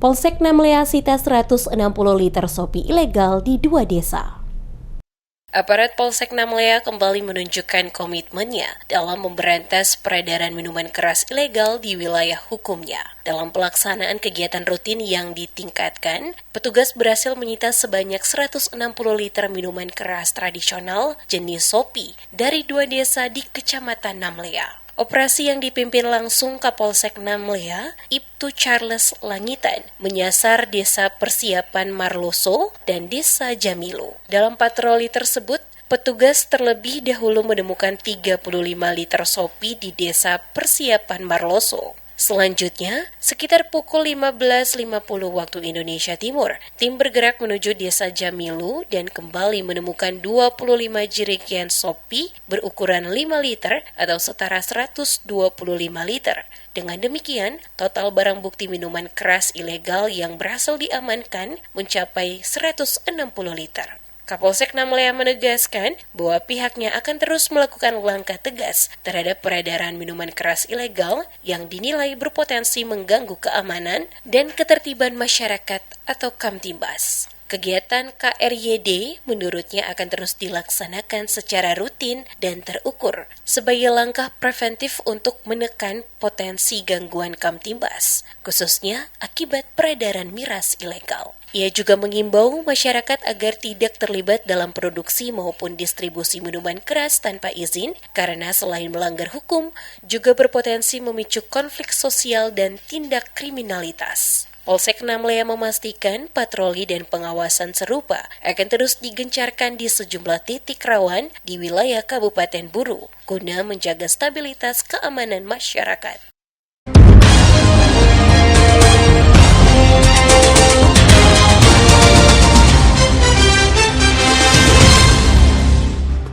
Polsek Namlea sita 160 liter sopi ilegal di 2 desa. Aparat Polsek Namlea kembali menunjukkan komitmennya dalam memberantas peredaran minuman keras ilegal di wilayah hukumnya. Dalam pelaksanaan kegiatan rutin yang ditingkatkan, petugas berhasil menyita sebanyak 160 liter minuman keras tradisional jenis sopi dari 2 desa di Kecamatan Namlea. Operasi yang dipimpin langsung Kapolsek Namlea, Ibtu Charles Langitan, menyasar Desa Persiapan Marloso dan Desa Jamilu. Dalam patroli tersebut, petugas terlebih dahulu menemukan 35 liter sopi di Desa Persiapan Marloso. Selanjutnya, sekitar pukul 15.50 waktu Indonesia Timur, tim bergerak menuju Desa Jamilu dan kembali menemukan 25 jerigen sopi berukuran 5 liter atau setara 125 liter. Dengan demikian, total barang bukti minuman keras ilegal yang berhasil diamankan mencapai 160 liter. Kapolsek Namlea menegaskan bahwa pihaknya akan terus melakukan langkah tegas terhadap peredaran minuman keras ilegal yang dinilai berpotensi mengganggu keamanan dan ketertiban masyarakat atau Kamtibas. Kegiatan KRYD menurutnya akan terus dilaksanakan secara rutin dan terukur sebagai langkah preventif untuk menekan potensi gangguan Kamtibas, khususnya akibat peredaran miras ilegal. Ia juga mengimbau masyarakat agar tidak terlibat dalam produksi maupun distribusi minuman keras tanpa izin karena selain melanggar hukum, juga berpotensi memicu konflik sosial dan tindak kriminalitas. Polsek Namlea memastikan patroli dan pengawasan serupa akan terus digencarkan di sejumlah titik rawan di wilayah Kabupaten Buru guna menjaga stabilitas keamanan masyarakat.